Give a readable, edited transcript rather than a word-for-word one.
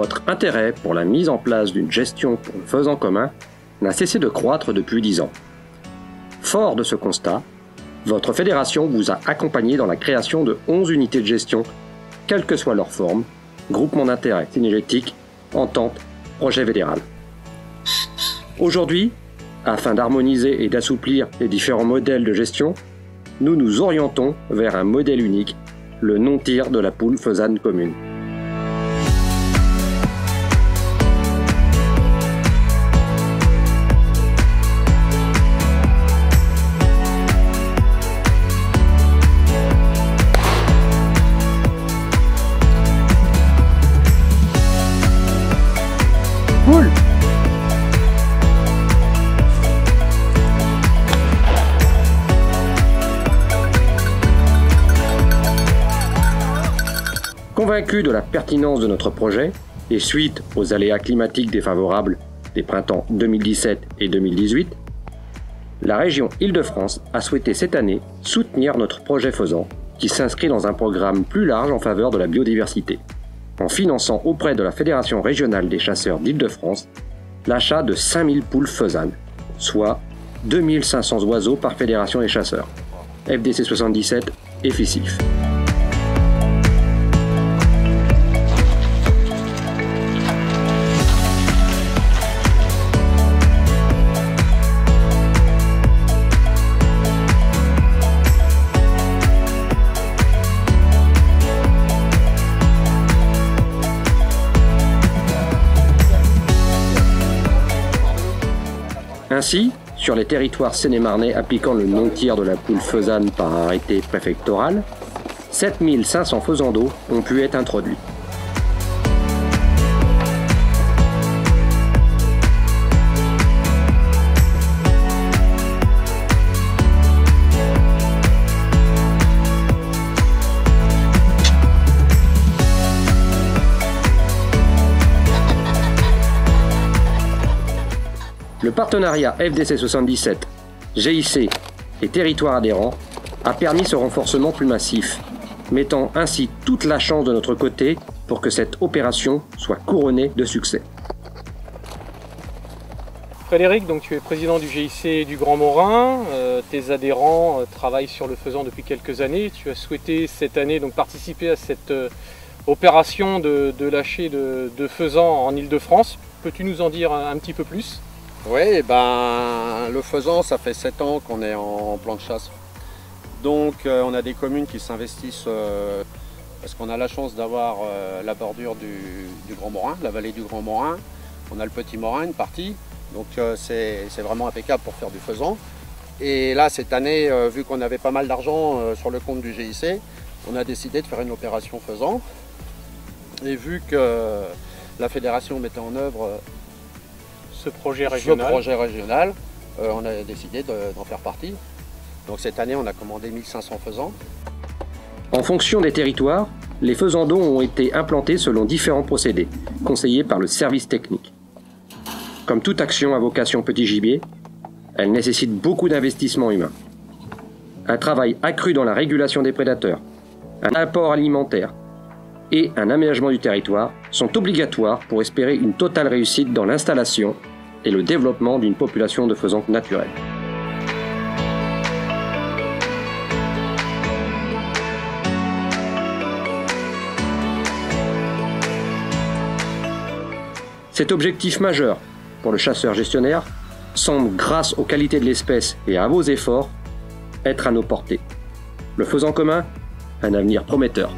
votre intérêt pour la mise en place d'une gestion pour le faisan commun n'a cessé de croître depuis 10 ans. Fort de ce constat, votre fédération vous a accompagné dans la création de 11 unités de gestion, quelle que soit leur forme, groupement d'intérêt synergétique, entente, projet fédéral. Aujourd'hui, afin d'harmoniser et d'assouplir les différents modèles de gestion, nous nous orientons vers un modèle unique, le non-tir de la poule faisane commune. Poule! Convaincu de la pertinence de notre projet, et suite aux aléas climatiques défavorables des printemps 2017 et 2018, la région Île-de-France a souhaité cette année soutenir notre projet faisan, qui s'inscrit dans un programme plus large en faveur de la biodiversité, en finançant auprès de la Fédération régionale des chasseurs d'Île-de-France l'achat de 5000 poules faisanes, soit 2500 oiseaux par fédération des chasseurs. FDC 77 et FICIF. Ainsi, sur les territoires seine-et-marnais appliquant le non-tir de la poule faisane par arrêté préfectoral, 7500 faisans d'eau ont pu être introduits. Le partenariat FDC 77, GIC et territoires adhérents a permis ce renforcement plus massif, mettant ainsi toute la chance de notre côté pour que cette opération soit couronnée de succès. Frédéric, donc tu es président du GIC du Grand Morin, tes adhérents travaillent sur le faisan depuis quelques années. Tu as souhaité cette année donc participer à cette opération de lâcher de faisans en Île-de-France. Peux-tu nous en dire un petit peu plus ? Oui, le faisan, ça fait 7 ans qu'on est en plan de chasse. Donc on a des communes qui s'investissent parce qu'on a la chance d'avoir la bordure du Grand Morin, la vallée du Grand Morin. On a le Petit Morin, une partie. Donc c'est vraiment impeccable pour faire du faisan. Et là, cette année, vu qu'on avait pas mal d'argent sur le compte du GIC, on a décidé de faire une opération faisan. Et vu que la fédération mettait en œuvre ce projet régional, on a décidé d'en faire partie. Donc cette année, on a commandé 1500 faisans. En fonction des territoires, les faisans d'eau ont été implantés selon différents procédés, conseillés par le service technique. Comme toute action à vocation petit gibier, elle nécessite beaucoup d'investissement humain. Un travail accru dans la régulation des prédateurs, un apport alimentaire et un aménagement du territoire sont obligatoires pour espérer une totale réussite dans l'installation et le développement d'une population de faisans naturels. Cet objectif majeur pour le chasseur gestionnaire semble, grâce aux qualités de l'espèce et à vos efforts, être à nos portées. Le faisan commun, un avenir prometteur.